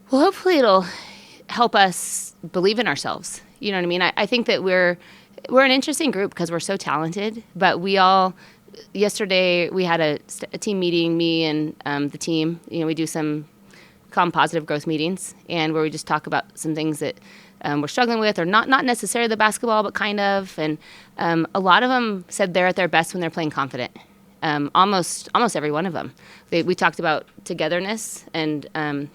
Well, hopefully it'll help us believe in ourselves. You know what I mean? I think that we're an interesting group because we're so talented, but we all yesterday we had a team meeting, me and the team. We do some call positive growth meetings, and where we just talk about some things that we're struggling with, or not necessarily the basketball, but kind of. And a lot of them said they're at their best when they're playing confident. Almost every one of them. We talked about togetherness and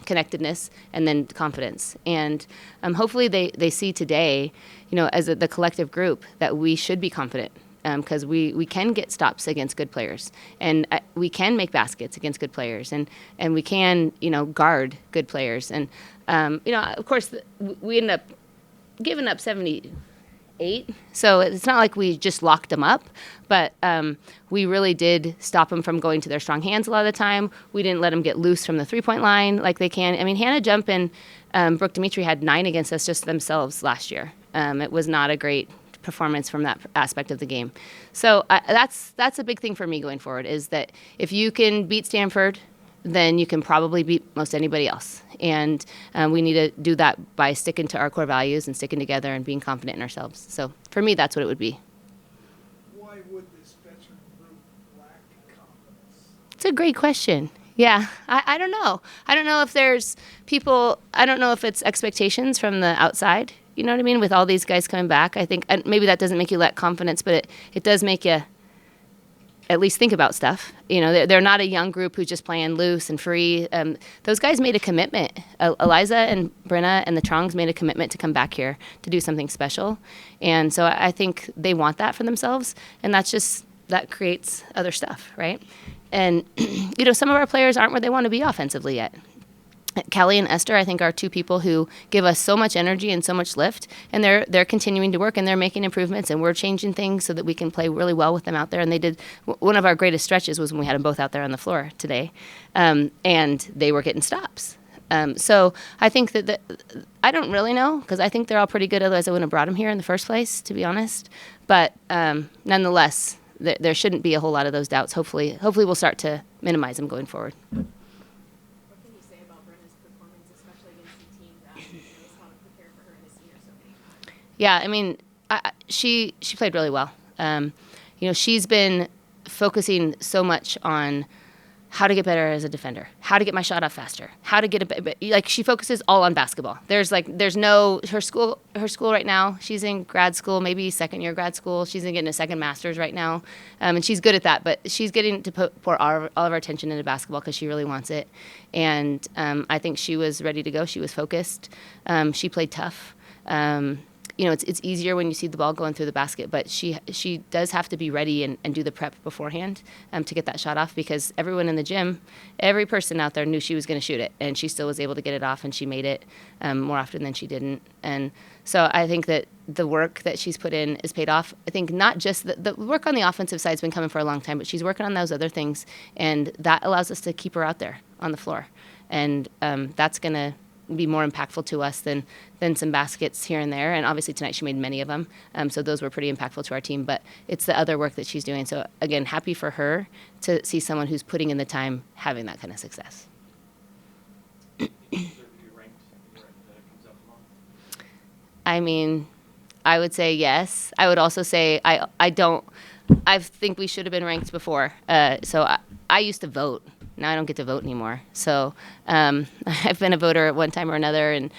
connectedness, and then confidence. And hopefully they see today, as the collective group, that we should be confident. Because we can get stops against good players, and we can make baskets against good players, and we can guard good players, and of course we ended up giving up 78, so it's not like we just locked them up, but we really did stop them from going to their strong hands a lot of the time. We didn't let them get loose from the 3-point line like they can. I mean, Hannah Jump and Brooke Dimitri had 9 against us just themselves last year. It was not a great performance from that aspect of the game. So that's a big thing for me going forward, is that if you can beat Stanford, then you can probably beat most anybody else. And we need to do that by sticking to our core values and sticking together and being confident in ourselves. So for me, that's what it would be. Why would this veteran group lack confidence? It's a great question. Yeah, I don't know. I don't know if there's people, I don't know if it's expectations from the outside. You know what I mean? With all these guys coming back, I think, and maybe that doesn't make you lack confidence, but it does make you at least think about stuff. They're not a young group who's just playing loose and free. Those guys made a commitment. Eliza and Brena and the Trongs made a commitment to come back here to do something special. And so I think they want that for themselves, and that creates other stuff, right? And, some of our players aren't where they want to be offensively yet. Kelly and Esther, I think, are 2 people who give us so much energy and so much lift, and they're continuing to work, and they're making improvements, and we're changing things so that we can play really well with them out there. And they did one of our greatest stretches was when we had them both out there on the floor today, and they were getting stops. So I think that I don't really know, because I think they're all pretty good. Otherwise, I wouldn't have brought them here in the first place, to be honest. But nonetheless, there shouldn't be a whole lot of those doubts. Hopefully we'll start to minimize them going forward. Yeah, I mean, she played really well. She's been focusing so much on how to get better as a defender, how to get my shot off faster, how to get she focuses all on basketball. There's no her school right now. She's in grad school, maybe second year grad school. She's getting a second master's right now, and she's good at that. But she's getting to pour all of our attention into basketball because she really wants it. And I think she was ready to go. She was focused. She played tough. It's easier when you see the ball going through the basket, but she does have to be ready and do the prep beforehand to get that shot off, because everyone in the gym, every person out there knew she was going to shoot it, and she still was able to get it off, and she made it more often than she didn't. And so I think that the work that she's put in is paid off. I think not just the work on the offensive side has been coming for a long time, but she's working on those other things, and that allows us to keep her out there on the floor. And that's going to be more impactful to us than some baskets here and there. And obviously tonight she made many of them, so those were pretty impactful to our team. But it's the other work that she's doing. So again, happy for her to see someone who's putting in the time having that kind of success. I mean, I would say yes. I would also say I think we should have been ranked before. So I used to vote. Now I don't get to vote anymore. So I've been a voter at one time or another, and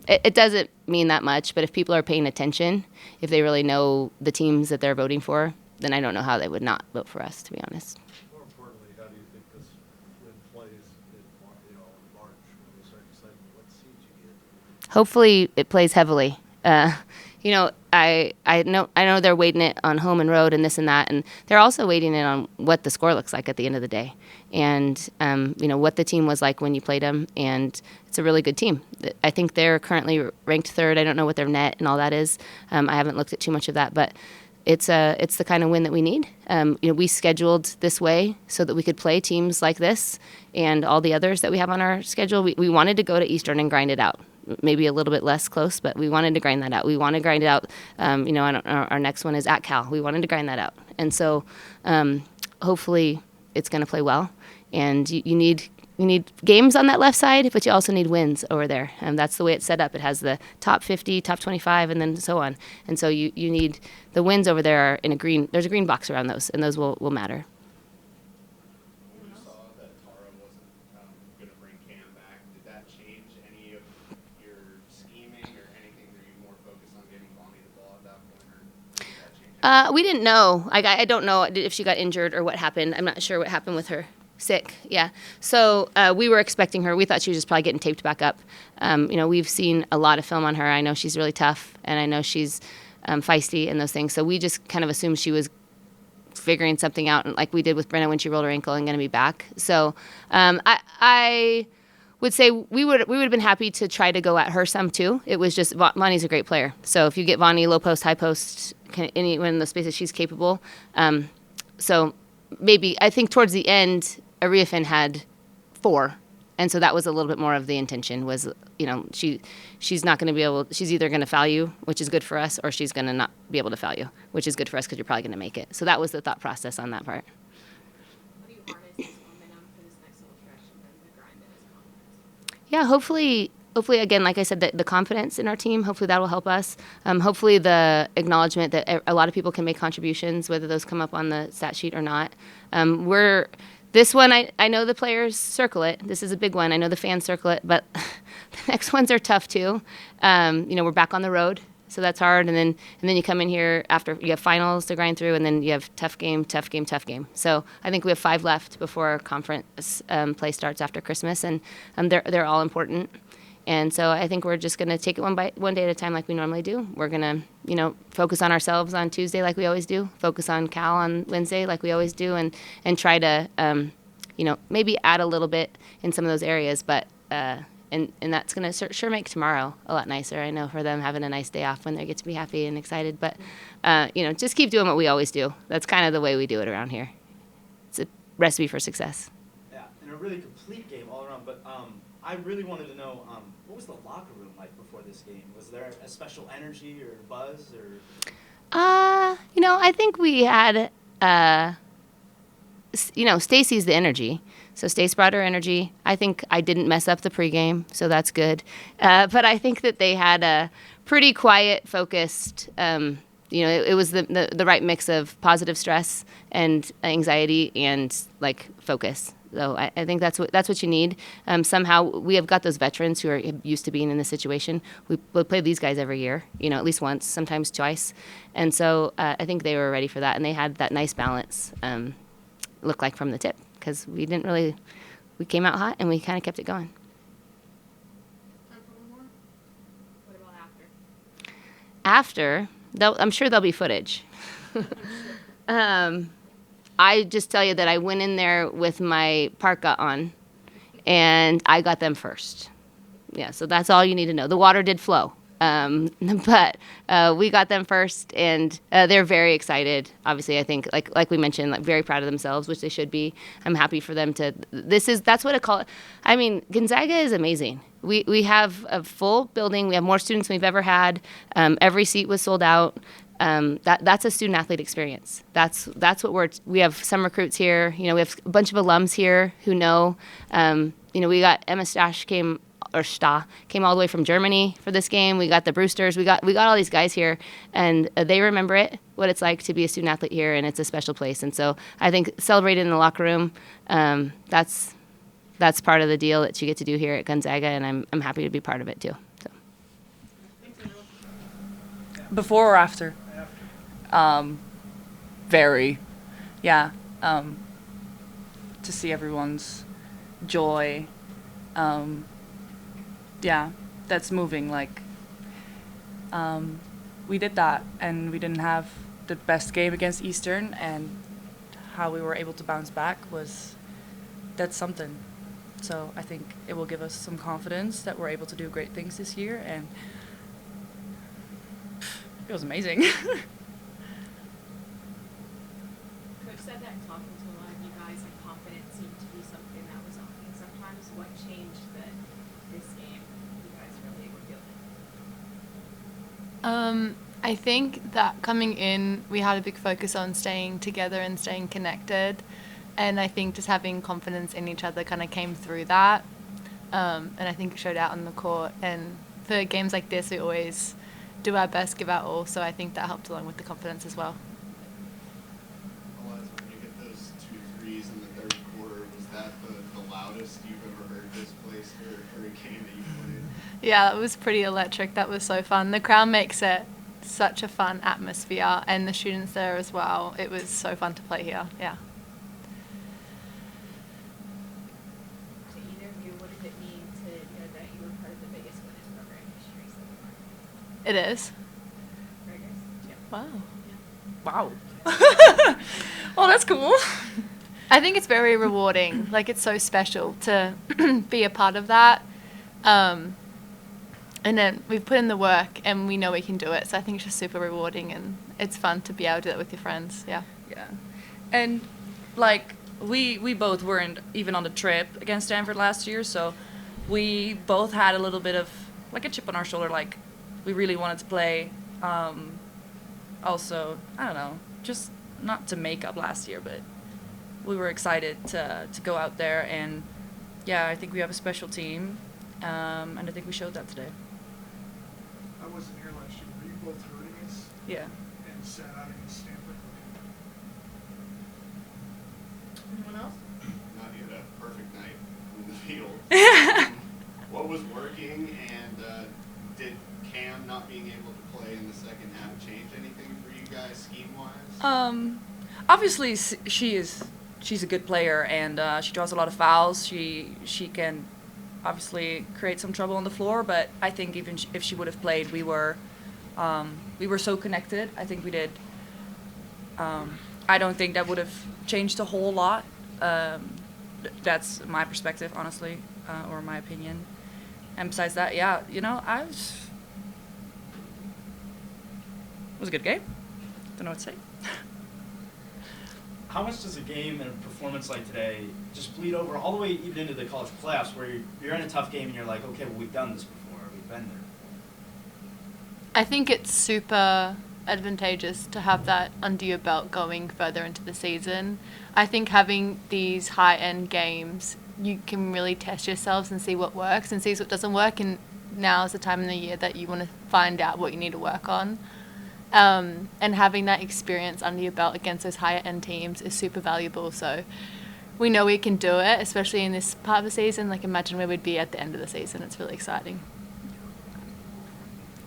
it doesn't mean that much. But if people are paying attention, if they really know the teams that they're voting for, then I don't know how they would not vote for us, to be honest. More importantly, how do you think this win plays in March when we start deciding what seeds you get? Hopefully it plays heavily. I know they're weighting it on home and road and this and that, and they're also weighting it on what the score looks like at the end of the day, and what the team was like when you played them. And it's a really good team. I think they're currently ranked 3rd. I don't know what their net and all that is. I haven't looked at too much of that, but it's the kind of win that we need. We scheduled this way so that we could play teams like this and all the others that we have on our schedule. We wanted to go to Eastern and grind it out. Maybe a little bit less close, but we wanted to grind that out. We want to grind it out. And our next one is at Cal. We wanted to grind that out. And so hopefully it's going to play well. And you need need games on that left side, but you also need wins over there. And that's the way it's set up. It has the top 50, top 25, and then so on. And so you need the wins over there are in a green. There's a green box around those, and those will matter. When you saw that Tara wasn't going to bring Cam back, did that change any of your scheming or anything? Were you more focused on getting Bonnie the ball at that point, or did that change? We didn't know. I don't know if she got injured or what happened. I'm not sure what happened with her. Sick, yeah. So we were expecting her. We thought she was just probably getting taped back up. We've seen a lot of film on her. I know she's really tough, and I know she's feisty and those things. So we just kind of assumed she was figuring something out, like we did with Brena when she rolled her ankle and going to be back. So I would say we would have been happy to try to go at her some too. It was just Vonnie's a great player. So if you get Vonnie low post, high post, anyone in the spaces she's capable. So maybe I think towards the end, Ariafin had 4, and so that was a little bit more of the intention. Was she's not going to be able. She's either going to foul you, which is good for us, or she's going to not be able to foul you, which is good for us because you're probably going to make it. So that was the thought process on that part. How do you harness this momentum for this next little stretch and then the grind that is confidence? Yeah, hopefully, again, like I said, the confidence in our team, hopefully that will help us. Hopefully the acknowledgement that a lot of people can make contributions, whether those come up on the stat sheet or not. This one, I know the players circle it. This is a big one. I know the fans circle it, but the next ones are tough too. We're back on the road, so that's hard. And then you come in here after you have finals to grind through, and then you have tough game. So I think we have 5 left before conference play starts after Christmas, and they're all important. And so I think we're just going to take it one day at a time like we normally do. We're going to, focus on ourselves on Tuesday like we always do, focus on Cal on Wednesday like we always do, and try to, maybe add a little bit in some of those areas. But and that's going to sure make tomorrow a lot nicer, I know, for them having a nice day off when they get to be happy and excited. But, just keep doing what we always do. That's kind of the way we do it around here. It's a recipe for success. Yeah, and a really complete game all around. But I really wanted to know, what was the locker room like before this game? Was there a special energy or buzz or? I think we had, Stacy's the energy. So Stace brought her energy. I think I didn't mess up the pregame, so that's good. But I think that they had a pretty quiet, focused, it was the right mix of positive stress and anxiety and, focus. So I think that's what you need. Somehow we have got those veterans who are used to being in this situation. We play these guys every year, at least once, sometimes twice. And so I think they were ready for that, and they had that nice balance, look like from the tip, because we came out hot and we kind of kept it going. Time for one more? What about After, I'm sure there'll be footage. I just tell you that I went in there with my parka on, and I got them first. Yeah, so that's all you need to know. The water did flow, but we got them first, and they're very excited. Obviously, I think, like we mentioned, very proud of themselves, which they should be. I'm happy for them to. That's what I call it. I mean, Gonzaga is amazing. We have a full building. We have more students than we've ever had. Every seat was sold out. That's a student athlete experience. That's what we have some recruits here. We have a bunch of alums here who know. We got Emma Stash came all the way from Germany for this game. We got the Brewsters. We got all these guys here, and they remember what it's like to be a student athlete here, and it's a special place. And so I think celebrating in the locker room, that's part of the deal that you get to do here at Gonzaga, and I'm happy to be part of it too. So. Before or after? Very. Yeah. To see everyone's joy. Yeah, that's moving. We did that, and we didn't have the best game against Eastern, and how we were able to bounce back that's something. So I think it will give us some confidence that we're able to do great things this year, and it was amazing. Coach said that talking to a lot of you guys, confidence seemed to be something that was lacking sometimes. What changed this game? You guys really were feeling? I think that coming in, we had a big focus on staying together and staying connected. And I think just having confidence in each other kind of came through that. And I think it showed out on the court. And for games like this, we always do our best, give our all. So I think that helped along with the confidence as well. Eliza, when you hit those 2 threes in the third quarter, was that the loudest you've ever heard this place for a game that you played? Yeah, it was pretty electric. That was so fun. The crowd makes it such a fun atmosphere, and the students there as well. It was so fun to play here. Yeah. To either of you, what does it mean to know that you were part of the biggest win in program history so far? It is. Very good. Wow. Wow. Well, that's cool. I think it's very rewarding. Like, it's so special to be a part of that. And then we've put in the work and we know we can do it. So I think it's just super rewarding and it's fun to be able to do that with your friends. Yeah. Yeah. And, like, we both weren't even on the trip against Stanford last year, so we both had a little bit of, like, a chip on our shoulder, like, we really wanted to play. Also, I don't know, just not to make up last year, but we were excited to go out there, and, yeah, I think we have a special team, and I think we showed that today. I wasn't here last year. Were you both hurt against Yeah. and sat out against Stanford? Anyone else? Nadia had a perfect night from the field. What was working, and did Cam not being able to play in the second half change anything for you guys scheme-wise? Obviously, she's a good player, and she draws a lot of fouls. She can obviously create some trouble on the floor, but I think even if she would have played, we were so connected. I think we did. I don't think that would have changed a whole lot. That's my perspective, honestly, or my opinion. And besides that, yeah, you know, it was a good game. Don't know what to say. How much does a game and a performance like today just bleed over all the way even into the college playoffs, where you're in a tough game and you're like, okay, well, we've done this before, we've been there before? I think it's super advantageous to have that under your belt going further into the season. I think having these high-end games, you can really test yourselves and see what works and see what doesn't work, and now is the time in the year that you want to find out what you need to work on. And having that experience under your belt against those higher-end teams is super valuable. So we know we can do it, especially in this part of the season. Like, imagine where we'd be at the end of the season. It's really exciting.